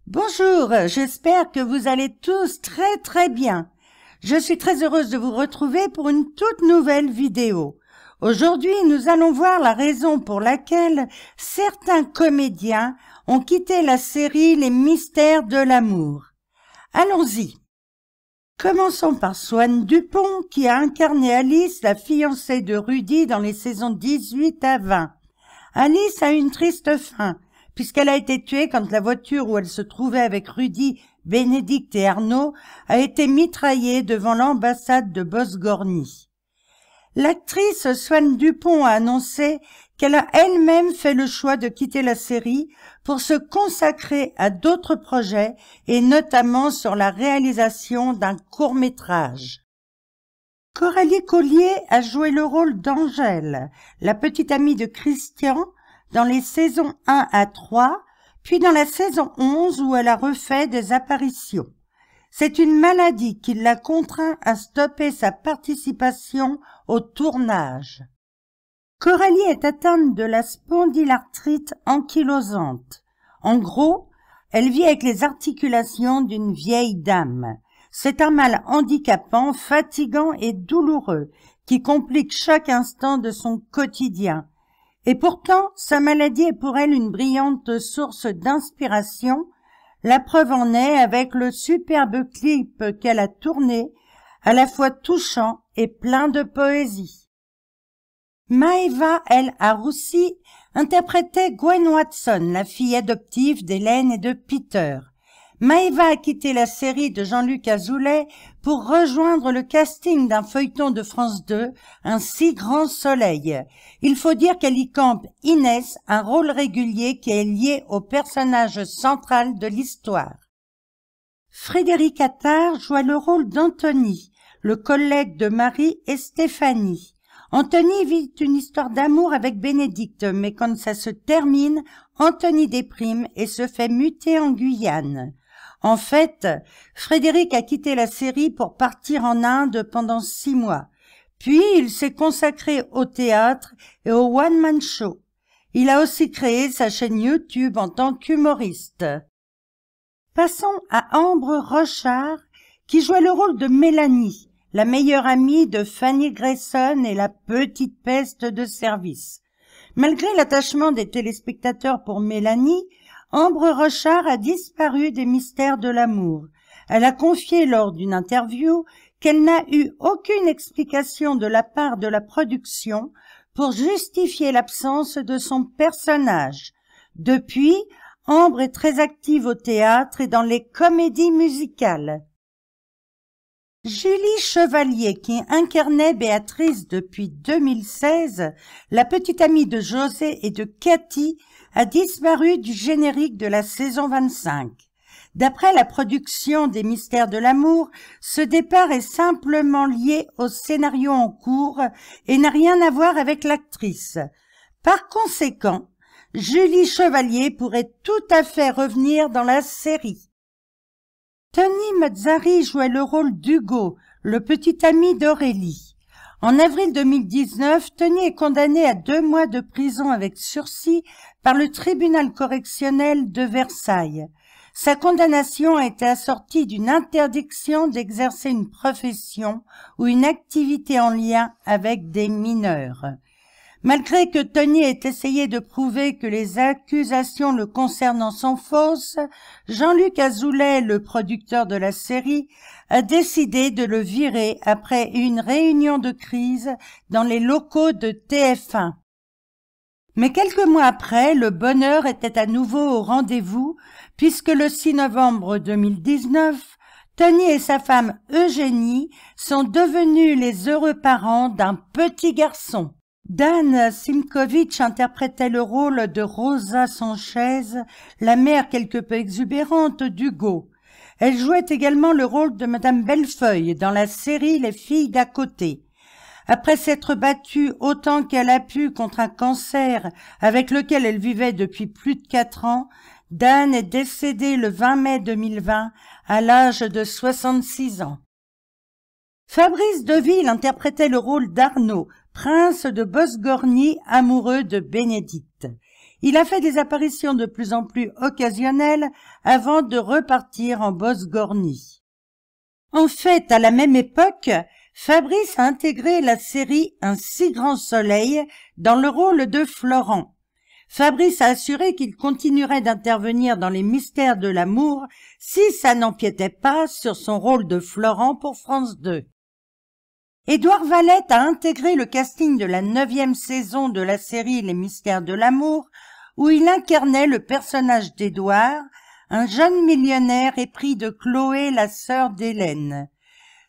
Bonjour, j'espère que vous allez tous très bien. Je suis très heureuse de vous retrouver pour une toute nouvelle vidéo. Aujourd'hui, nous allons voir la raison pour laquelle certains comédiens ont quitté la série Les Mystères de l'amour. Allons-y. Commençons par Swann Dupont qui a incarné Alice, la fiancée de Rudy dans les saisons 18 à 20. Alice a une triste fin, puisqu'elle a été tuée quand la voiture où elle se trouvait avec Rudy, Bénédicte et Arnaud a été mitraillée devant l'ambassade de Bosgorny. L'actrice Swann Dupont a annoncé qu'elle a elle-même fait le choix de quitter la série pour se consacrer à d'autres projets et notamment sur la réalisation d'un court-métrage. Coralie Collier a joué le rôle d'Angèle, la petite amie de Christian, dans les saisons 1 à 3, puis dans la saison 11 où elle a refait des apparitions. C'est une maladie qui l'a contraint à stopper sa participation au tournage. Coralie est atteinte de la spondylarthrite ankylosante. En gros, elle vit avec les articulations d'une vieille dame. C'est un mal handicapant, fatigant et douloureux qui complique chaque instant de son quotidien. Et pourtant, sa maladie est pour elle une brillante source d'inspiration. La preuve en est avec le superbe clip qu'elle a tourné, à la fois touchant et plein de poésie. Maëva El Aroussi interprétait Gwen Watson, la fille adoptive d'Hélène et de Peter. Maëva a quitté la série de Jean-Luc Azoulay pour rejoindre le casting d'un feuilleton de France 2, Un si grand soleil. Il faut dire qu'elle y campe Inès, un rôle régulier qui est lié au personnage central de l'histoire. Frédéric Attard joua le rôle d'Anthony, le collègue de Marie et Stéphanie. Anthony vit une histoire d'amour avec Bénédicte, mais quand ça se termine, Anthony déprime et se fait muter en Guyane. En fait, Frédéric a quitté la série pour partir en Inde pendant 6 mois. Puis, il s'est consacré au théâtre et au one-man show. Il a aussi créé sa chaîne YouTube en tant qu'humoriste. Passons à Ambre Rochard, qui jouait le rôle de Mélanie, la meilleure amie de Fanny Grayson et la petite peste de service. Malgré l'attachement des téléspectateurs pour Mélanie, Ambre Rochard a disparu des Mystères de l'amour. Elle a confié lors d'une interview qu'elle n'a eu aucune explication de la part de la production pour justifier l'absence de son personnage. Depuis, Ambre est très active au théâtre et dans les comédies musicales. Julie Chevalier, qui incarnait Béatrice depuis 2016, la petite amie de José et de Cathy, a disparu du générique de la saison 25. D'après la production des Mystères de l'amour, ce départ est simplement lié au scénario en cours et n'a rien à voir avec l'actrice. Par conséquent, Julie Chevalier pourrait tout à fait revenir dans la série. Tony Mazzari jouait le rôle d'Hugo, le petit ami d'Aurélie. En avril 2019, Tony est condamné à 2 mois de prison avec sursis par le tribunal correctionnel de Versailles. Sa condamnation a été assortie d'une interdiction d'exercer une profession ou une activité en lien avec des mineurs. Malgré que Tony ait essayé de prouver que les accusations le concernant sont fausses, Jean-Luc Azoulay, le producteur de la série, a décidé de le virer après une réunion de crise dans les locaux de TF1. Mais quelques mois après, le bonheur était à nouveau au rendez-vous, puisque le 6 novembre 2019, Tony et sa femme Eugénie sont devenus les heureux parents d'un petit garçon. Dan Simkovitch interprétait le rôle de Rosa Sanchez, la mère quelque peu exubérante d'Hugo. Elle jouait également le rôle de Madame Bellefeuille dans la série Les filles d'à côté. Après s'être battue autant qu'elle a pu contre un cancer avec lequel elle vivait depuis plus de 4 ans, Dan est décédée le 20 mai 2020 à l'âge de 66 ans. Fabrice Deville interprétait le rôle d'Arnaud, prince de Bosgorny, amoureux de Bénédicte. Il a fait des apparitions de plus en plus occasionnelles avant de repartir en boss gorni. En fait, à la même époque, Fabrice a intégré la série Un si grand soleil dans le rôle de Florent. Fabrice a assuré qu'il continuerait d'intervenir dans les mystères de l'amour si ça n'empiétait pas sur son rôle de Florent pour France 2. Édouard Valette a intégré le casting de la 9e saison de la série Les mystères de l'amour, où il incarnait le personnage d'Édouard, un jeune millionnaire épris de Chloé, la sœur d'Hélène.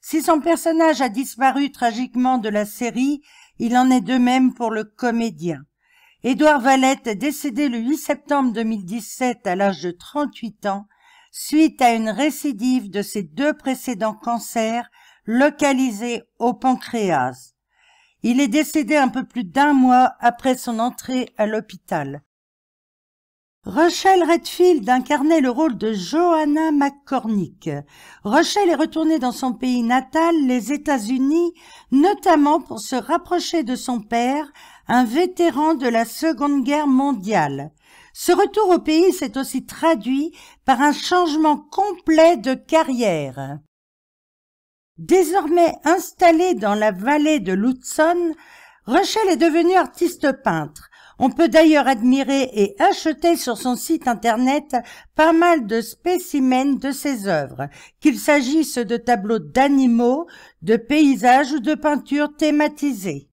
Si son personnage a disparu tragiquement de la série, il en est de même pour le comédien. Édouard Valette est décédé le 8 septembre 2017 à l'âge de 38 ans, suite à une récidive de ses 2 précédents cancers localisés au pancréas. Il est décédé un peu plus d'1 mois après son entrée à l'hôpital. Rochelle Redfield incarnait le rôle de Johanna McCormick. Rochelle est retournée dans son pays natal, les États-Unis, notamment pour se rapprocher de son père, un vétéran de la Seconde Guerre mondiale. Ce retour au pays s'est aussi traduit par un changement complet de carrière. Désormais installée dans la vallée de l'Hudson, Rochelle est devenue artiste peintre. On peut d'ailleurs admirer et acheter sur son site internet pas mal de spécimens de ses œuvres, qu'il s'agisse de tableaux d'animaux, de paysages ou de peintures thématisées.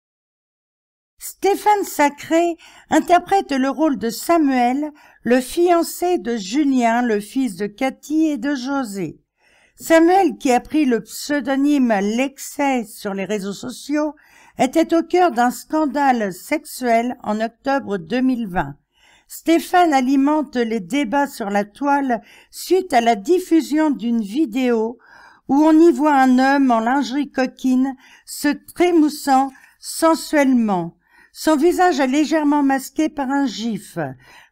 Stéphane Sacré interprète le rôle de Samuel, le fiancé de Julien, le fils de Cathy et de José. Samuel, qui a pris le pseudonyme Lexay sur les réseaux sociaux, était au cœur d'un scandale sexuel en octobre 2020. Stéphane alimente les débats sur la toile suite à la diffusion d'une vidéo où on y voit un homme en lingerie coquine se trémoussant sensuellement. Son visage est légèrement masqué par un gif.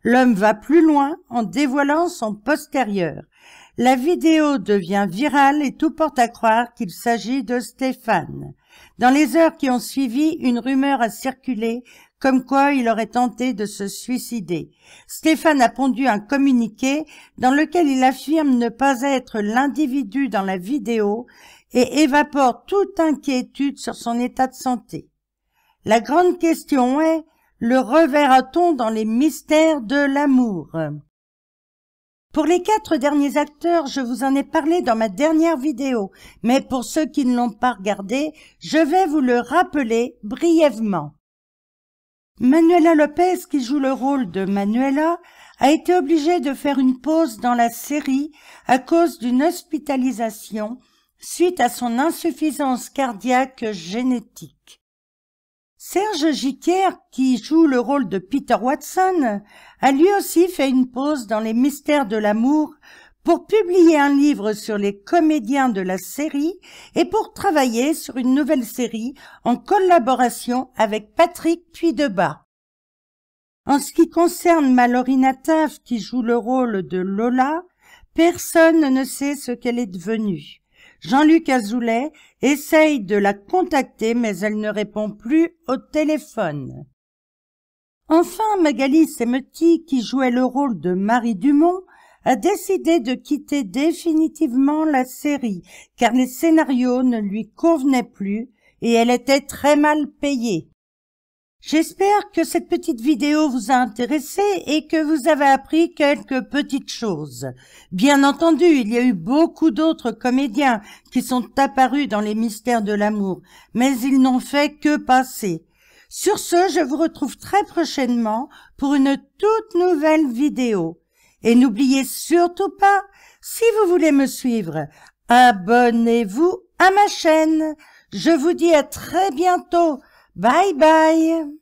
L'homme va plus loin en dévoilant son postérieur. La vidéo devient virale et tout porte à croire qu'il s'agit de Stéphane. Dans les heures qui ont suivi, une rumeur a circulé comme quoi il aurait tenté de se suicider. Stéphane a pondu un communiqué dans lequel il affirme ne pas être l'individu dans la vidéo et évapore toute inquiétude sur son état de santé. La grande question est, le reverra-t-on dans les mystères de l'amour ? Pour les 4 derniers acteurs, je vous en ai parlé dans ma dernière vidéo, mais pour ceux qui ne l'ont pas regardé, je vais vous le rappeler brièvement. Manuela Lopez, qui joue le rôle de Manuela, a été obligée de faire une pause dans la série à cause d'une hospitalisation suite à son insuffisance cardiaque génétique. Serge Giquier, qui joue le rôle de Peter Watson, a lui aussi fait une pause dans les mystères de l'amour pour publier un livre sur les comédiens de la série et pour travailler sur une nouvelle série en collaboration avec Patrick Puydebas. En ce qui concerne Mallory Nataf, qui joue le rôle de Lola, personne ne sait ce qu'elle est devenue. Jean-Luc Azoulay essaye de la contacter, mais elle ne répond plus au téléphone. Enfin, Magali Semetti, qui jouait le rôle de Marie Dumont, a décidé de quitter définitivement la série, car les scénarios ne lui convenaient plus et elle était très mal payée. J'espère que cette petite vidéo vous a intéressé et que vous avez appris quelques petites choses. Bien entendu, il y a eu beaucoup d'autres comédiens qui sont apparus dans les mystères de l'amour, mais ils n'ont fait que passer. Sur ce, je vous retrouve très prochainement pour une toute nouvelle vidéo. Et n'oubliez surtout pas, si vous voulez me suivre, abonnez-vous à ma chaîne. Je vous dis à très bientôt. Bye bye.